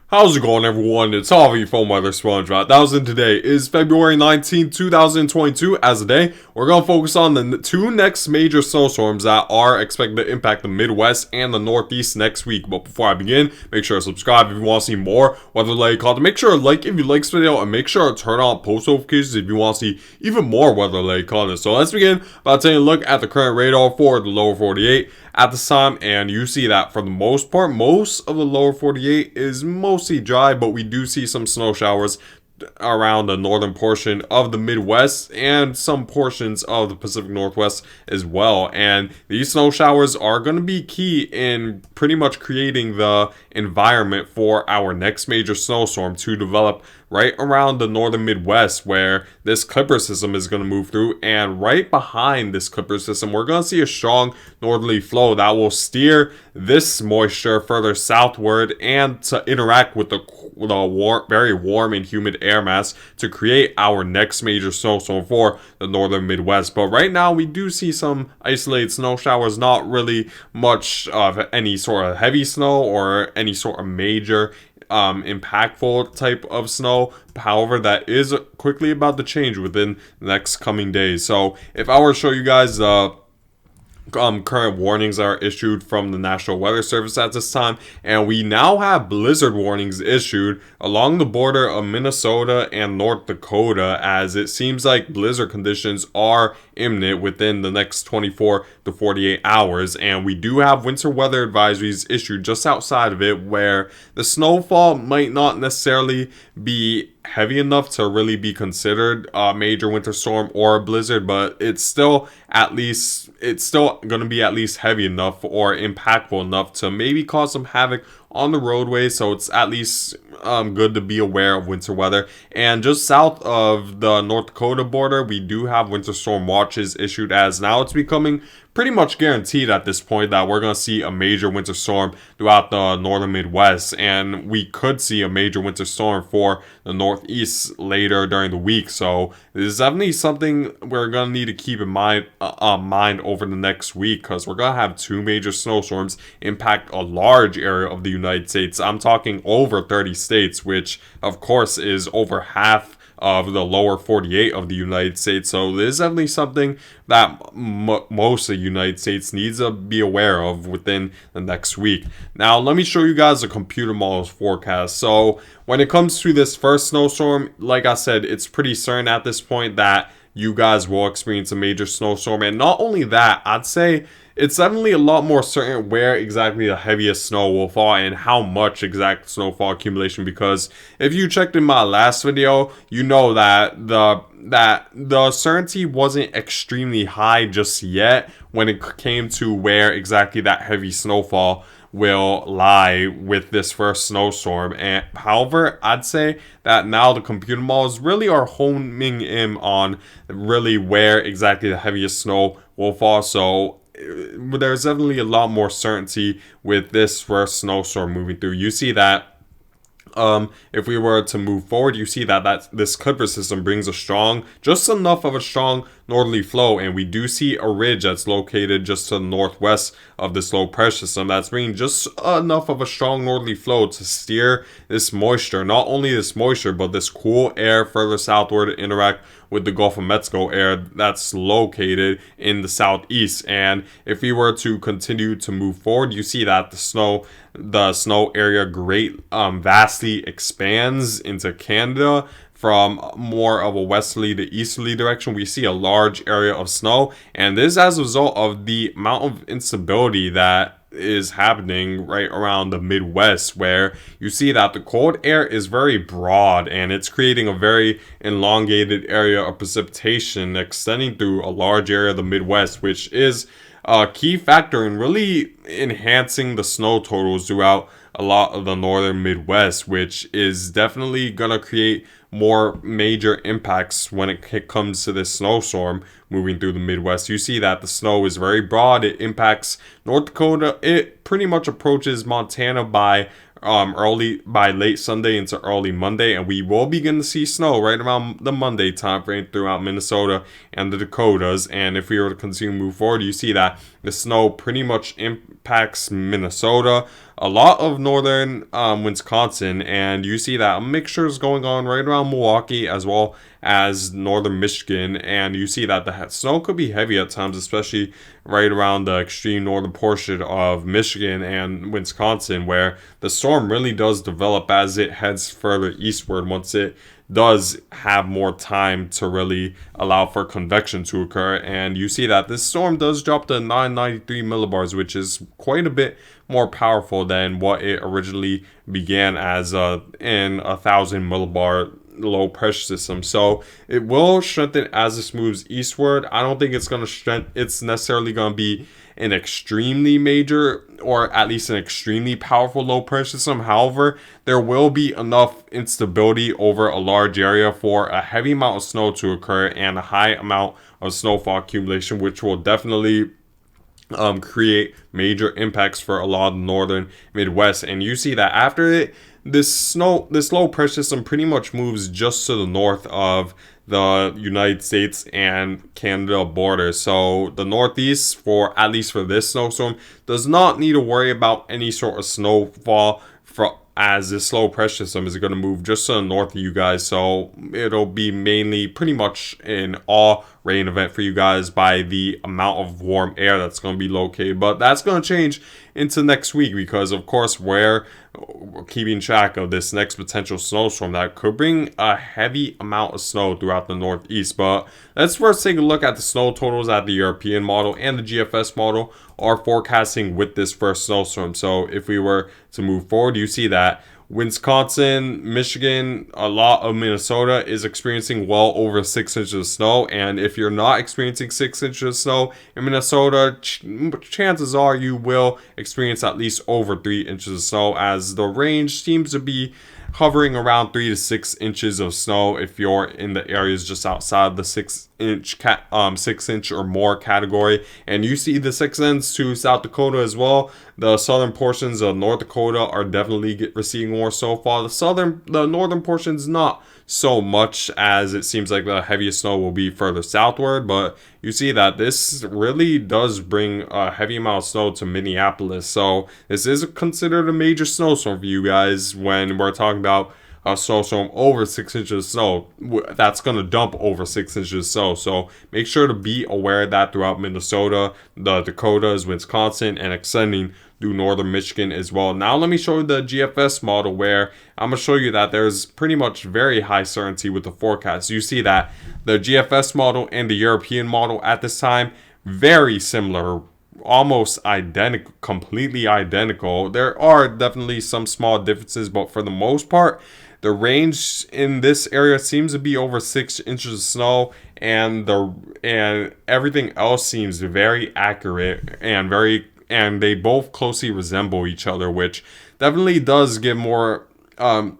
How's it going, everyone? It's Harvey from Weather SpongeBob. Today is February 19, 2022. As of today, we're going to focus on the two next major snowstorms that are expected to impact the Midwest and the Northeast next week. But before I begin, make sure to subscribe if you want to see more weather-related content. Make sure to like if you like this video, and make sure to turn on post notifications if you want to see even more weather-related content. So let's begin by taking a look at the current radar for the lower 48 at this time, and you see that for the most part, most of the lower 48 is mostly dry, but we do see some snow showers around the northern portion of the Midwest and some portions of the Pacific Northwest as well. And these snow showers are going to be key in pretty much creating the environment for our next major snowstorm to develop right around the northern Midwest, where this Clipper system is going to move through. And right behind this Clipper system, we're going to see a strong northerly flow that will steer this moisture further southward and to interact with the very warm and humid air mass to create our next major snowstorm for the northern Midwest. But right now, we do see some isolated snow showers, not really much of any sort of heavy snow or any sort of major impactful type of snow. However, that is quickly about to change within the next coming days. So if I were to show you guys current warnings are issued from the National Weather Service at this time, and we now have blizzard warnings issued along the border of Minnesota and North Dakota, as it seems like blizzard conditions are imminent within the next 24 to 48 hours. And we do have winter weather advisories issued just outside of it, where the snowfall might not necessarily be heavy enough to really be considered a major winter storm or a blizzard, but it's still going to be at least heavy enough or impactful enough to maybe cause some havoc on the roadway. So it's at least good to be aware of winter weather. And just south of the North Dakota border, we do have winter storm watches issued, as now it's becoming pretty much guaranteed at this point that we're going to see a major winter storm throughout the northern Midwest, and we could see a major winter storm for the Northeast later during the week. So this is definitely something we're going to need to keep in mind over the next week, because we're going to have two major snowstorms impact a large area of the United States. I'm talking over 30 states, which of course is over half of the lower 48 of the United States. So this is definitely something that most of the United States needs to be aware of within the next week. Now, let me show you guys the computer model's forecast. So when it comes to this first snowstorm, like I said, it's pretty certain at this point that you guys will experience a major snowstorm. And not only that, I'd say it's definitely a lot more certain where exactly the heaviest snow will fall and how much exact snowfall accumulation, because if you checked in my last video, you know that the certainty wasn't extremely high just yet when it came to where exactly that heavy snowfall will lie with this first snowstorm. And however, I'd say that now the computer models really are homing in on really where exactly the heaviest snow will fall. So there's definitely a lot more certainty with this first snowstorm moving through. You see that if we were to move forward, you see that this Clipper system brings just enough of a strong northerly flow, and we do see a ridge that's located just to the northwest of this low pressure system that's bringing just enough of a strong northerly flow to steer this moisture, not only this moisture, but this cool air further southward to interact with the Gulf of Mexico air that's located in the southeast. And if we were to continue to move forward, you see that the snow area vastly expands into Canada. From more of a westerly to easterly direction, we see a large area of snow, and this is as a result of the amount of instability that is happening right around the Midwest, where you see that the cold air is very broad and it's creating a very elongated area of precipitation extending through a large area of the Midwest, which is a key factor in really enhancing the snow totals throughout a lot of the northern Midwest, which is definitely going to create more major impacts when it comes to this snowstorm moving through the Midwest. You see that the snow is very broad. It impacts North Dakota. It pretty much approaches Montana by late Sunday into early Monday, and we will begin to see snow right around the Monday time frame throughout Minnesota and the Dakotas. And if we were to continue to move forward, you see that the snow pretty much impacts Minnesota a lot of northern Wisconsin, and you see that a mixture is going on right around Milwaukee as well as northern Michigan, and you see that the snow could be heavy at times, especially right around the extreme northern portion of Michigan and Wisconsin, where the storm really does develop as it heads further eastward once it does have more time to really allow for convection to occur. And you see that this storm does drop to 993 millibars, which is quite a bit more powerful than what it originally began as in 1,000 millibar low pressure system. So it will strengthen as this moves eastward. I don't think it's going to strengthen. It's necessarily going to be an extremely major or at least an extremely powerful low pressure system. However, there will be enough instability over a large area for a heavy amount of snow to occur and a high amount of snowfall accumulation, which will definitely create major impacts for a lot of the northern Midwest. And you see that after it, this low pressure system pretty much moves just to the north of the United States and Canada border. So the Northeast, for at least for this snowstorm, does not need to worry about any sort of snowfall as this low pressure system is going to move just to the north of you guys. So it'll be mainly pretty much an all rain event for you guys by the amount of warm air that's going to be located. But that's going to change into next week because, of course, we're keeping track of this next potential snowstorm that could bring a heavy amount of snow throughout the Northeast. But let's first take a look at the snow totals that the European model and the GFS model are forecasting with this first snowstorm. So if we were to move forward, you see that Wisconsin, Michigan, a lot of Minnesota is experiencing well over 6 inches of snow. And if you're not experiencing 6 inches of snow in Minnesota, chances are you will experience at least over 3 inches of snow, as the range seems to be hovering around 3 to 6 inches of snow if you're in the areas just outside the 6-inch or more category. And you see this extends to South Dakota as well. The southern portions of North Dakota are definitely receiving more snowfall. The northern portions not so much, as it seems like the heaviest snow will be further southward. But you see that this really does bring a heavy amount of snow to Minneapolis. So this is considered a major snowstorm for you guys when we're talking about a snowstorm over 6 inches of snow. That's going to dump over 6 inches of snow. So make sure to be aware of that throughout Minnesota, the Dakotas, Wisconsin, and extending through northern Michigan as well. Now let me show you the GFS model, where I'm going to show you that there's pretty much very high certainty with the forecast. You see that the GFS model and the European model at this time, very similar, almost identical, completely identical. There are definitely some small differences, but for the most part, the range in this area seems to be over 6 inches of snow, and everything else seems very accurate and they both closely resemble each other, which definitely does give more certainty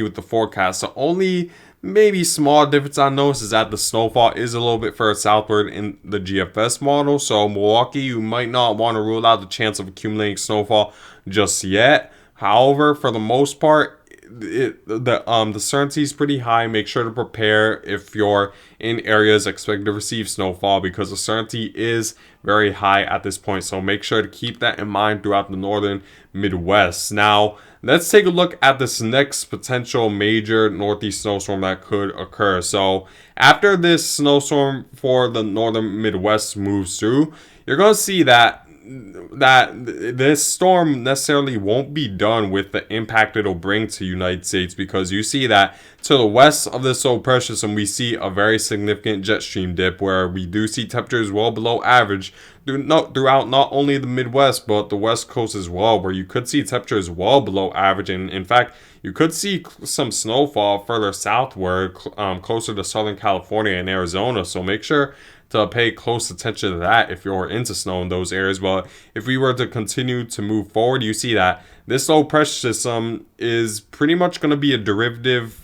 with the forecast. The only maybe small difference I noticed is that the snowfall is a little bit further southward in the GFS model. So Milwaukee, you might not want to rule out the chance of accumulating snowfall just yet. However, for the most part, the certainty is pretty high. Make sure to prepare if you're in areas expected to receive snowfall, because the certainty is very high at this point. So make sure to keep that in mind throughout the northern Midwest. Now, let's take a look at this next potential major northeast snowstorm that could occur. So after this snowstorm for the northern Midwest moves through, you're going to see that this storm necessarily won't be done with the impact it'll bring to the United States, because you see that to the west of this low pressure system, we see a very significant jet stream dip, where we do see temperatures well below average throughout not only the Midwest but the West Coast as well, where you could see temperatures well below average. And in fact, you could see some snowfall further southward, closer to Southern California and Arizona. So make sure to pay close attention to that if you're into snow in those areas. But if we were to continue to move forward, you see that this low pressure system is pretty much going to be a derivative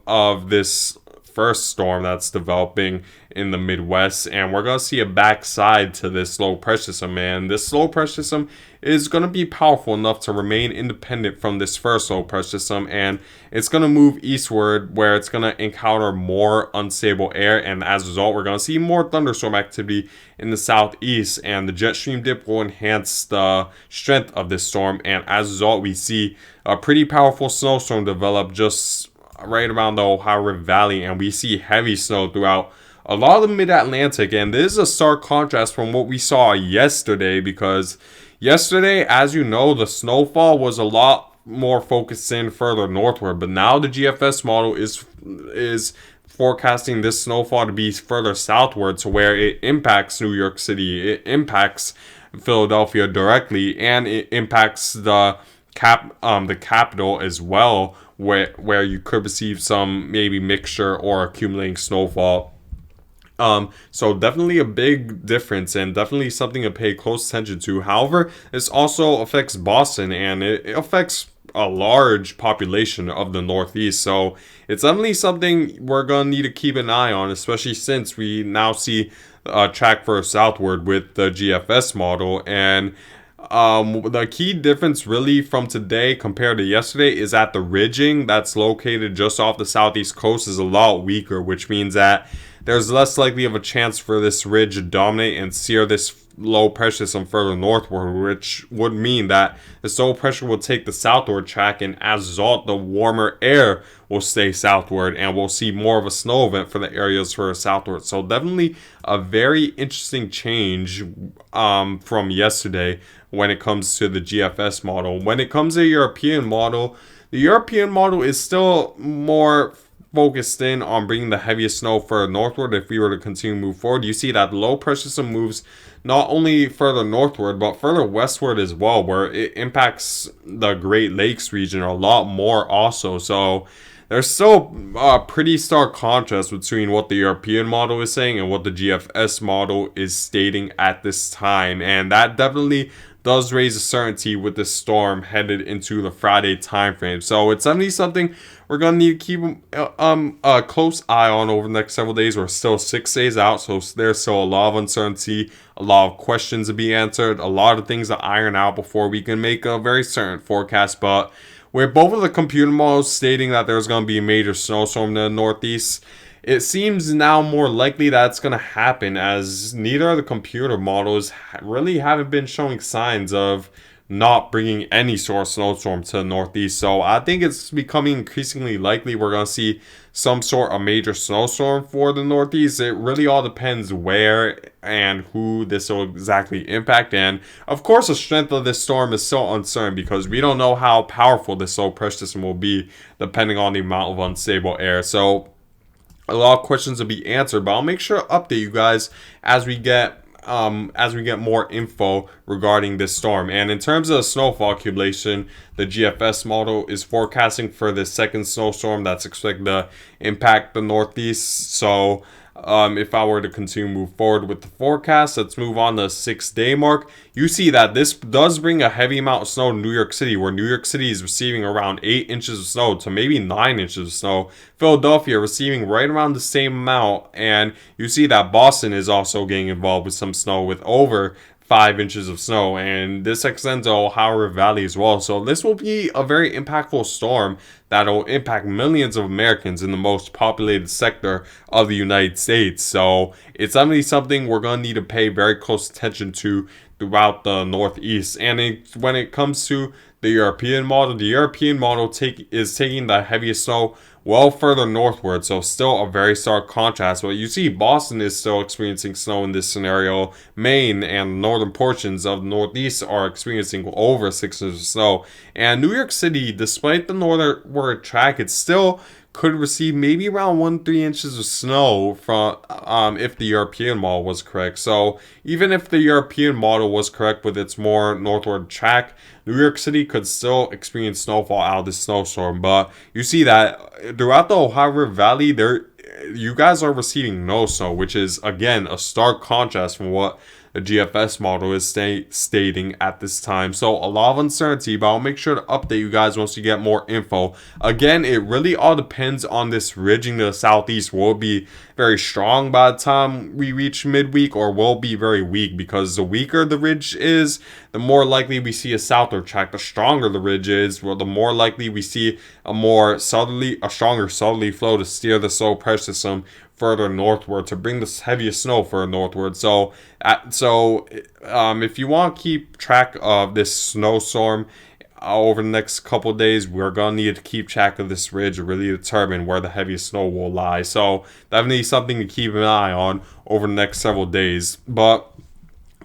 of this first storm that's developing in the Midwest, and we're going to see a backside to this low pressure system, and this low pressure system is going to be powerful enough to remain independent from this first low pressure system, and it's going to move eastward where it's going to encounter more unstable air, and as a result we're going to see more thunderstorm activity in the southeast, and the jet stream dip will enhance the strength of this storm, and as a result we see a pretty powerful snowstorm develop just right around the Ohio River Valley, and we see heavy snow throughout a lot of the mid-Atlantic. And this is a stark contrast from what we saw yesterday, because yesterday, as you know, the snowfall was a lot more focused in further northward, but now the GFS model is forecasting this snowfall to be further southward, to where it impacts New York City, it impacts Philadelphia directly, and it impacts the capital as well, where you could receive some maybe mixture or accumulating snowfall. So definitely a big difference, and definitely something to pay close attention to. However, this also affects Boston, and it affects a large population of the Northeast. So it's definitely something we're going to need to keep an eye on, especially since we now see a track further southward with the GFS model. And the key difference really from today compared to yesterday is that the ridging that's located just off the southeast coast is a lot weaker, which means that there's less likely of a chance for this ridge to dominate and steer this low pressure some further northward, which would mean that this low pressure will take the southward track, and as a result the warmer air will stay southward, and we'll see more of a snow event for the areas further southward. So definitely a very interesting change from yesterday when it comes to the GFS model. When it comes to the European model, the European model is still more focused in on bringing the heaviest snow further northward. If we were to continue to move forward, you see that the low pressure system moves not only further northward but further westward as well, where it impacts the Great Lakes region a lot more also. So there's still a pretty stark contrast between what the European model is saying and what the GFS model is stating at this time, and that definitely does raise a certainty with this storm headed into the Friday time frame. So it's definitely something we're going to need to keep a close eye on over the next several days. We're still 6 days out, so there's still a lot of uncertainty, a lot of questions to be answered, a lot of things to iron out before we can make a very certain forecast. But with both of the computer models stating that there's going to be a major snowstorm in the Northeast, it seems now more likely that it's going to happen, as neither of the computer models really haven't been showing signs of not bringing any sort of snowstorm to the Northeast. So I think it's becoming increasingly likely we're going to see some sort of major snowstorm for the Northeast. It really all depends where and who this will exactly impact. And of course, the strength of this storm is still uncertain, because we don't know how powerful this low pressure system will be depending on the amount of unstable air. So a lot of questions to be answered, but I'll make sure to update you guys as we get more info regarding this storm. And in terms of the snowfall accumulation, the GFS model is forecasting for the second snowstorm that's expected to impact the Northeast. So if I were to continue to move forward with the forecast, let's move on to the 6-day mark. You see that this does bring a heavy amount of snow to New York City, where New York City is receiving around 8 inches of snow to maybe 9 inches of snow. Philadelphia receiving right around the same amount, and you see that Boston is also getting involved with some snow with over 5 inches of snow, and this extends to Ohio River Valley as well. So this will be a very impactful storm that'll impact millions of Americans in the most populated sector of the United States. So it's definitely something we're going to need to pay very close attention to throughout the Northeast. And when it comes to the European model is taking the heaviest snow well further northward, so still a very stark contrast. But you see Boston is still experiencing snow in this scenario. Maine and northern portions of the Northeast are experiencing over 6 inches of snow. And New York City, despite the northward track, it still could receive maybe around 1-3 inches of snow from if the European model was correct. So even if the European model was correct with its more northward track, New York City could still experience snowfall out of this snowstorm. But you see that throughout the Ohio River Valley, you guys are receiving no snow, which is again a stark contrast from what the GFS model is stating at this time. So a lot of uncertainty, but I'll make sure to update you guys once you get more info. Again, it really all depends on this ridging to the southeast. Will it be very strong by the time we reach midweek, or will it be very weak? Because the weaker the ridge is, the more likely we see a southward track. The stronger the ridge is, well, the more likely we see a stronger southerly flow to steer the low pressure system further northward, to bring the heaviest snow further northward. So if you want to keep track of this snowstorm over the next couple of days, we're gonna need to keep track of this ridge to really determine where the heaviest snow will lie. So definitely something to keep an eye on over the next several days. But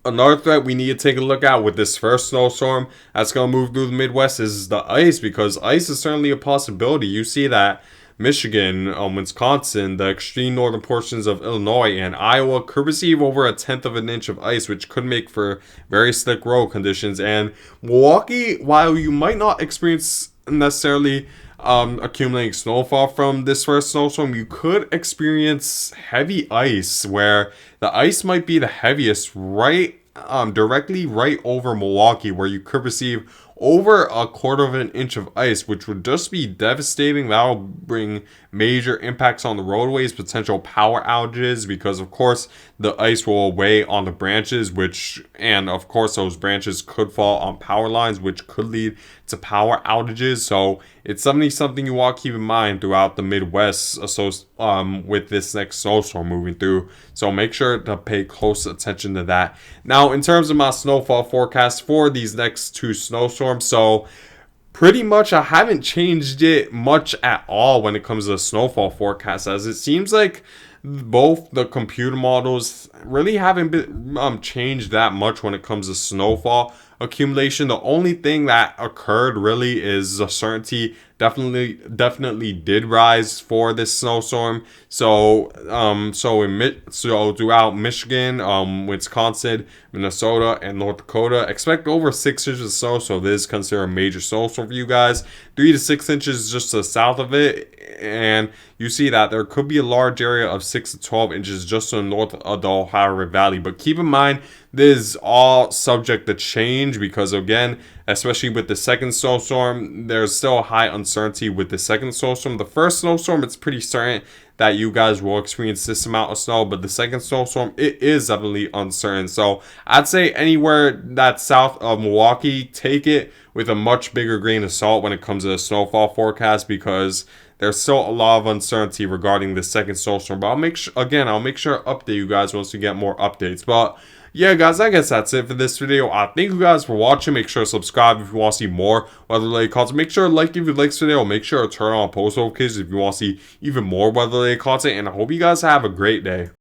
another threat we need to take a look at with this first snowstorm that's going to move through the Midwest is the ice, because ice is certainly a possibility. You see that Michigan, Wisconsin, the extreme northern portions of Illinois, and Iowa could receive over 1/10 of an inch of ice, which could make for very slick road conditions. And Milwaukee, while you might not experience necessarily accumulating snowfall from this first snowstorm, you could experience heavy ice, where the ice might be the heaviest directly right over Milwaukee, where you could receive over 1/4 of an inch of ice, which would just be devastating. That'll bring major impacts on the roadways, potential power outages, because of course the ice will weigh on the branches, and of course those branches could fall on power lines, which could lead to power outages. So it's something you want to keep in mind throughout the Midwest, with this next snowstorm moving through. So make sure to pay close attention to that. Now, in terms of my snowfall forecast for these next two snowstorms, so pretty much I haven't changed it much at all when it comes to the snowfall forecast, as it seems like both the computer models really haven't been changed that much when it comes to snowfall accumulation. The only thing that occurred really is the certainty definitely did rise for this snowstorm. So throughout Michigan, Wisconsin, Minnesota, and North Dakota, expect over 6 inches of snow. So this is considered a major snowstorm for you guys. 3 to 6 inches just to the south of it. And you see that there could be a large area of 6 to 12 inches just to the north of the Ohio River Valley. But keep in mind, this is all subject to change, because again, especially with the second snowstorm, there's still a high uncertainty with the second snowstorm. The first snowstorm, it's pretty certain that you guys will experience this amount of snow, but the second snowstorm, it is definitely uncertain. So I'd say anywhere that's south of Milwaukee, take it with a much bigger grain of salt when it comes to the snowfall forecast, because there's still a lot of uncertainty regarding the second snowstorm. But I'll make sure to update you guys once we get more updates. But yeah, guys, I guess that's it for this video. Thank you guys for watching. Make sure to subscribe if you want to see more weather-related content. Make sure to like if you like this video. Make sure to turn on post notifications if you want to see even more weather-related content. And I hope you guys have a great day.